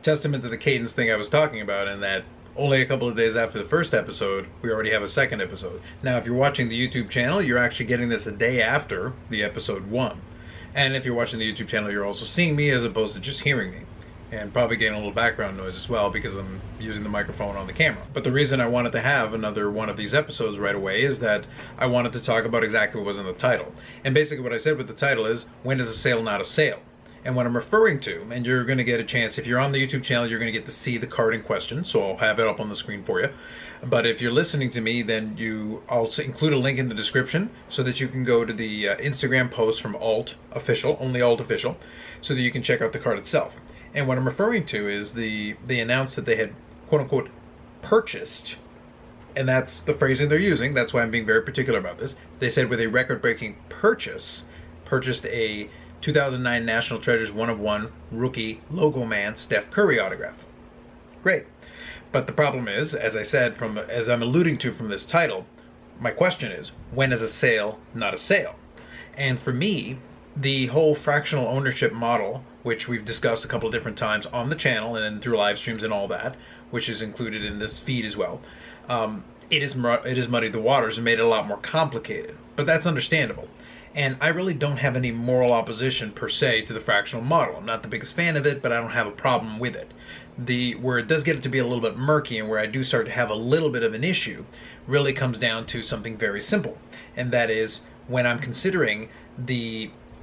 testament to the cadence thing I was talking about, in that only a couple of days after the first episode, we already have a second episode. Now, if you're watching the YouTube channel, you're actually getting this a day after the episode 1. And if you're watching the YouTube channel, you're also seeing me as opposed to just hearing me. And probably getting a little background noise as well because I'm using the microphone on the camera. But the reason I wanted to have another one of these episodes right away is that I wanted to talk about exactly what was in the title. And basically what I said with the title is, when is a sale not a sale? And what I'm referring to, and you're going to get a chance, if you're on the YouTube channel, you're going to get to see the card in question, so I'll have it up on the screen for you. But if you're listening to me, then I'll include a link in the description so that you can go to the Instagram post from Alt Official, only Alt Official, so that you can check out the card itself. And what I'm referring to is they announced that they had, quote-unquote, purchased, and that's the phrasing they're using, that's why I'm being very particular about this. They said with a record-breaking purchased a 2009 National Treasures 1/1 rookie Logoman Steph Curry autograph. Great. But the problem is, as I said, as I'm alluding to from this title, my question is, when is a sale not a sale? And for me, the whole fractional ownership model, which we've discussed a couple of different times on the channel and through live streams and all that, which is included in this feed as well, it has muddied the waters and made it a lot more complicated. But that's understandable. And I really don't have any moral opposition per se to the fractional model. I'm not the biggest fan of it, but I don't have a problem with it. Where it does get it to be a little bit murky and where I do start to have a little bit of an issue really comes down to something very simple. And that is, when I'm considering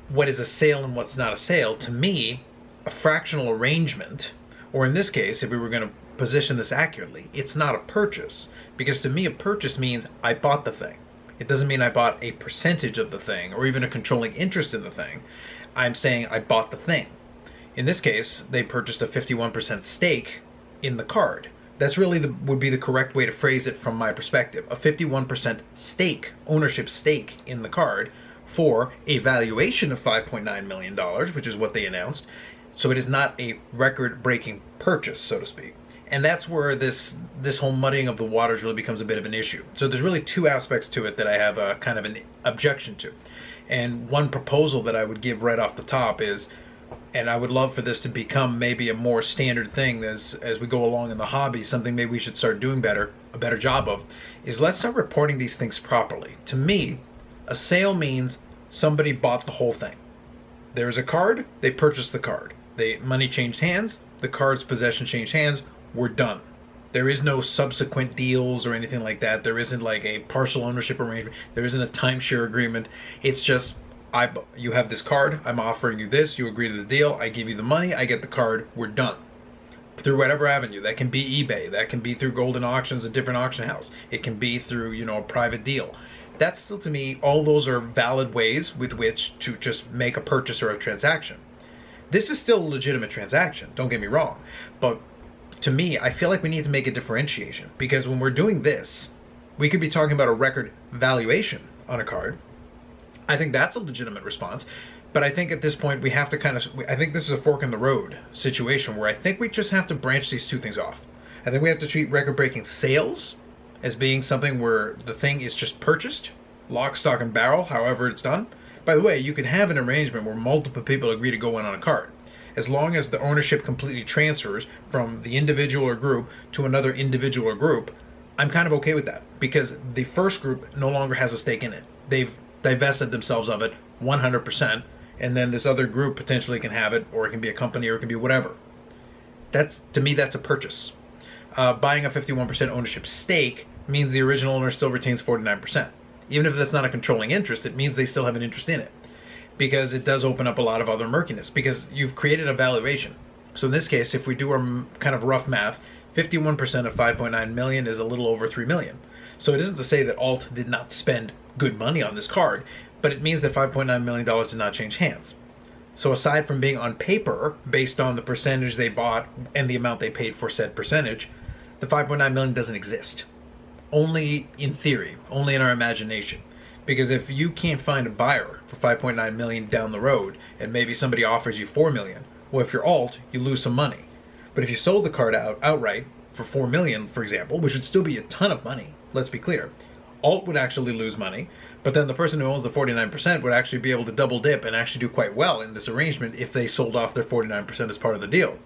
what is a sale and what's not a sale, to me, a fractional arrangement, or in this case, if we were going to position this accurately, it's not a purchase. Because to me, a purchase means I bought the thing. It doesn't mean I bought a percentage of the thing or even a controlling interest in the thing. I'm saying I bought the thing. In this case, they purchased a 51% stake in the card. That's really would be the correct way to phrase it from my perspective. A 51% stake, ownership stake in the card for a valuation of $5.9 million, which is what they announced. So it is not a record-breaking purchase, so to speak. And that's where this whole muddying of the waters really becomes a bit of an issue. So there's really two aspects to it that I have a kind of an objection to. And one proposal that I would give right off the top is, and I would love for this to become maybe a more standard thing as we go along in the hobby, something maybe we should start doing a better job of, is let's start reporting these things properly. To me, a sale means somebody bought the whole thing. There's a card, they purchased the card. Money changed hands, the card's possession changed hands, we're done. There is no subsequent deals or anything like that. There isn't like a partial ownership arrangement. There isn't a timeshare agreement. It's just, you have this card, I'm offering you this, you agree to the deal, I give you the money, I get the card, we're done. Through whatever avenue. That can be eBay, that can be through Golden Auctions, a different auction house. It can be through, a private deal. That's still, to me, all those are valid ways with which to just make a purchase or a transaction. This is still a legitimate transaction, don't get me wrong, but to me, I feel like we need to make a differentiation, because when we're doing this, we could be talking about a record valuation on a card. I think that's a legitimate response, but I think at this point we have to I think this is a fork in the road situation where I think we just have to branch these two things off. I think we have to treat record-breaking sales as being something where the thing is just purchased, lock, stock, and barrel, however it's done. By the way, you can have an arrangement where multiple people agree to go in on a card. As long as the ownership completely transfers from the individual or group to another individual or group, I'm kind of okay with that, because the first group no longer has a stake in it. They've divested themselves of it 100%, and then this other group potentially can have it, or it can be a company, or it can be whatever. To me, that's a purchase. Buying a 51% ownership stake means the original owner still retains 49%. Even if that's not a controlling interest, it means they still have an interest in it, because it does open up a lot of other murkiness, because you've created a valuation. So in this case, if we do our kind of rough math, 51% of 5.9 million is a little over 3 million. So it isn't to say that Alt did not spend good money on this card, but it means that $5.9 million did not change hands. So aside from being on paper, based on the percentage they bought and the amount they paid for said percentage, the 5.9 million doesn't exist. Only in theory, only in our imagination. Because if you can't find a buyer for 5.9 million down the road, and maybe somebody offers you 4 million, well, if you're Alt, you lose some money. But if you sold the card outright for 4 million, for example, which would still be a ton of money, let's be clear, Alt would actually lose money, but then the person who owns the 49% would actually be able to double dip and actually do quite well in this arrangement if they sold off their 49% as part of the deal.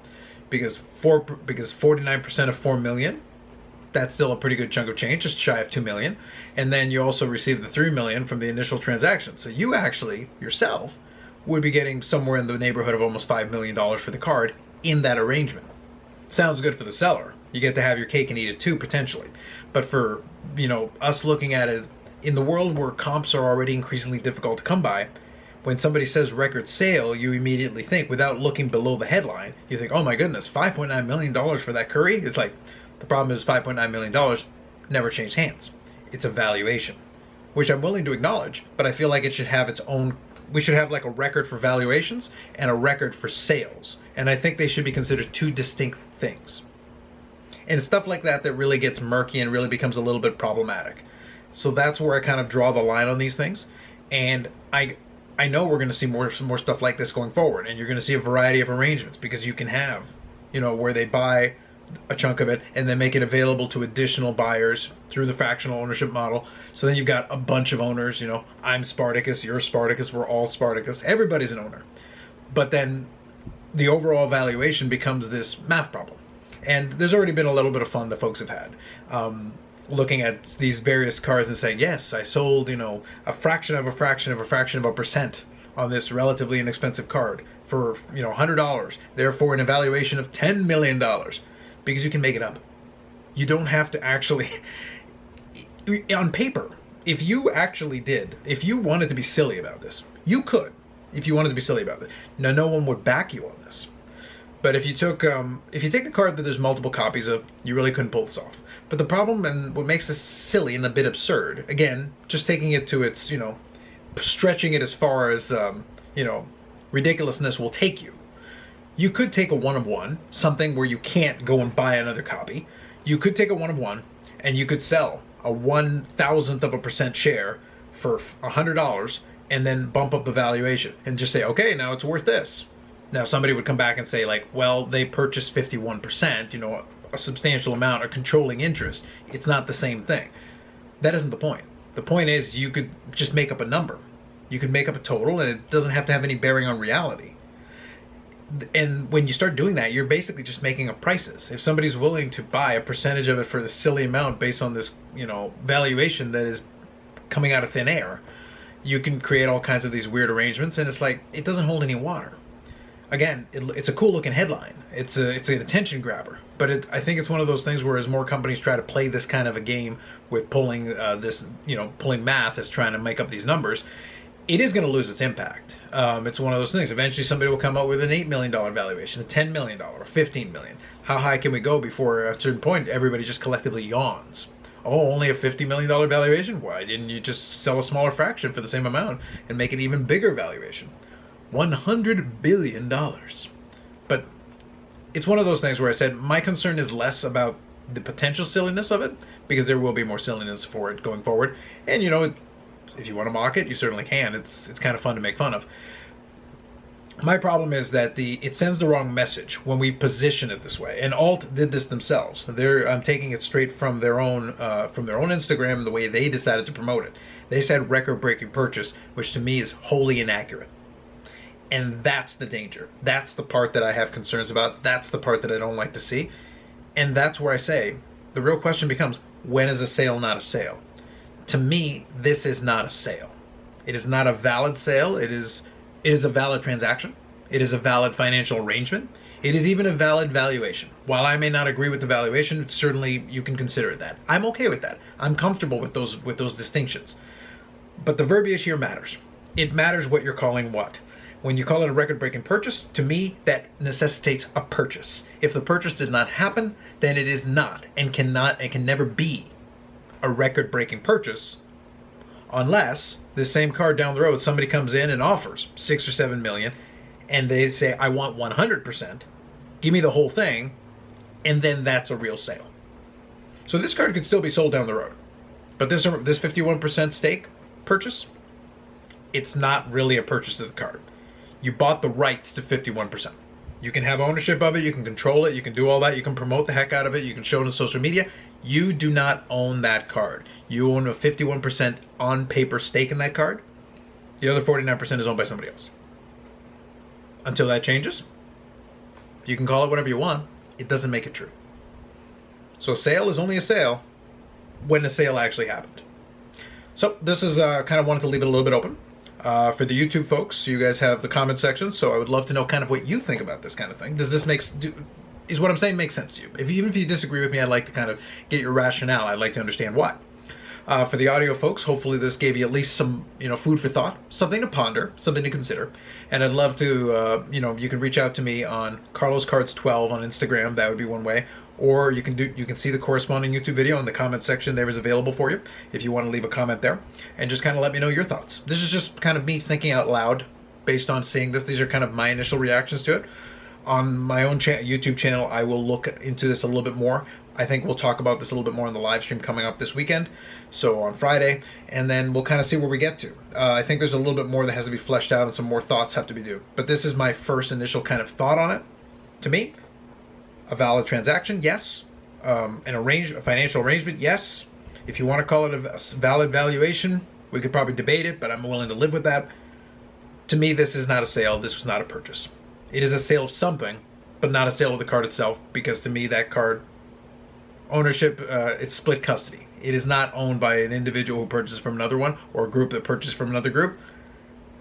because 49% of 4 million, that's still a pretty good chunk of change, just shy of 2 million. And then you also receive the 3 million from the initial transaction. So you actually, yourself, would be getting somewhere in the neighborhood of almost $5 million for the card in that arrangement. Sounds good for the seller. You get to have your cake and eat it too, potentially. But for, us looking at it, in the world where comps are already increasingly difficult to come by, when somebody says record sale, you immediately think, without looking below the headline, you think, oh my goodness, $5.9 million for that curry? It's like, the problem is $5.9 million never changed hands. It's a valuation, which I'm willing to acknowledge, but I feel like it should have its own, we should have like a record for valuations and a record for sales. And I think they should be considered two distinct things. And stuff like that really gets murky and really becomes a little bit problematic. So that's where I kind of draw the line on these things. And I know we're going to see more stuff like this going forward, and you're going to see a variety of arrangements, because you can have, where they buy a chunk of it and then make it available to additional buyers through the fractional ownership model. So then you've got a bunch of owners, I'm Spartacus, you're Spartacus, we're all Spartacus, everybody's an owner. But then the overall valuation becomes this math problem. And there's already been a little bit of fun that folks have had, looking at these various cards and saying, yes, I sold, a fraction of a fraction of a fraction of a percent on this relatively inexpensive card for, $100, therefore an evaluation of $10 million, because you can make it up. You don't have to actually, on paper, if you wanted to be silly about this, you could, if you wanted to be silly about it. Now, no one would back you on this. But if you take a card that there's multiple copies of, you really couldn't pull this off. But the problem, and what makes this silly and a bit absurd, again, just taking it to its, stretching it as far as, ridiculousness will take you. You could take a 1 of 1, something where you can't go and buy another copy. You could take a 1 of 1, and you could sell a 1/1000% share for $100, and then bump up the valuation, and just say, okay, now it's worth this. Now somebody would come back and say, like, well, they purchased 51%, a substantial amount, a controlling interest. It's not the same thing. That isn't the point. The point is, you could just make up a number. You could make up a total, and it doesn't have to have any bearing on reality. And when you start doing that, you're basically just making up prices. If somebody's willing to buy a percentage of it for the silly amount based on this, valuation that is coming out of thin air, you can create all kinds of these weird arrangements, and it's like, it doesn't hold any water. Again, it's a cool looking headline. It's an attention grabber. But I think it's one of those things where as more companies try to play this kind of a game with pulling pulling math as trying to make up these numbers, it is going to lose its impact. It's one of those things. Eventually somebody will come up with an $8 million valuation, a $10 million, or $15 million. How high can we go before at a certain point everybody just collectively yawns? Oh, only a $50 million valuation? Why didn't you just sell a smaller fraction for the same amount and make an even bigger valuation? $100 billion. But it's one of those things where I said my concern is less about the potential silliness of it, because there will be more silliness for it going forward. And if you want to mock it, you certainly can. It's kind of fun to make fun of. My problem is that it sends the wrong message when we position it this way. And Alt did this themselves. I'm taking it straight from their own Instagram, the way they decided to promote it. They said record-breaking purchase, which to me is wholly inaccurate. And that's the danger. That's the part that I have concerns about. That's the part that I don't like to see. And that's where I say, the real question becomes, when is a sale not a sale? To me, this is not a sale. It is not a valid sale. It is a valid transaction. It is a valid financial arrangement. It is even a valid valuation. While I may not agree with the valuation, certainly you can consider it that. I'm okay with that. I'm comfortable with those distinctions. But the verbiage here matters. It matters what you're calling what. When you call it a record-breaking purchase, to me, that necessitates a purchase. If the purchase did not happen, then it is not and can never be a record-breaking purchase, unless this same card down the road, somebody comes in and offers 6 or 7 million, and they say, I want 100%, give me the whole thing, and then that's a real sale. So this card could still be sold down the road. But this 51% stake purchase, it's not really a purchase of the card. You bought the rights to 51%. You can have ownership of it, you can control it, you can do all that, you can promote the heck out of it, you can show it on social media. You do not own that card. You own a 51% on paper stake in that card. The other 49% is owned by somebody else. Until that changes, You can call it whatever you want. It doesn't make it true. So a sale is only a sale when the sale actually happened. So this is kind of wanted to leave it a little bit open. For the YouTube folks, you guys have the comment section, so I would love to know kind of what you think about this kind of thing. Does this is what I'm saying make sense to you? Even if you disagree with me, I'd like to kind of get your rationale. I'd like to understand why. For the audio folks, hopefully this gave you at least some, food for thought, something to ponder, something to consider. And I'd love to, you can reach out to me on CarlosCards12 on Instagram. That would be one way. Or you can see the corresponding YouTube video in the comment section. There is available for you if you want to leave a comment there, and just kind of let me know your thoughts. This is just kind of me thinking out loud based on seeing this. These are kind of my initial reactions to it. On my own YouTube channel, I will look into this a little bit more. I think we'll talk about this a little bit more in the live stream coming up this weekend, so on Friday, and then we'll kind of see where we get to. I think there's a little bit more that has to be fleshed out and some more thoughts have to be due. But this is my first initial kind of thought on it. To me, a valid transaction, yes. A financial arrangement, yes. If you want to call it a valid valuation, we could probably debate it, but I'm willing to live with that. To me, this is not a sale. This was not a purchase. It is a sale of something, but not a sale of the card itself, because to me, that card ownership, it's split custody. It is not owned by an individual who purchases from another one, or a group that purchased from another group.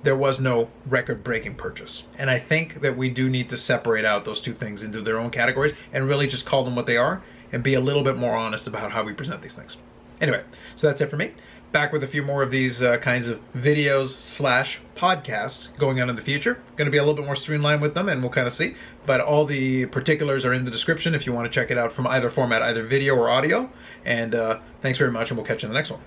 There was no record-breaking purchase. And I think that we do need to separate out those two things into their own categories and really just call them what they are and be a little bit more honest about how we present these things. Anyway, so that's it for me. Back with a few more of these kinds of videos / podcasts going on in the future. Going to be a little bit more streamlined with them, and we'll kind of see. But all the particulars are in the description if you want to check it out from either format, either video or audio. And thanks very much, and we'll catch you in the next one.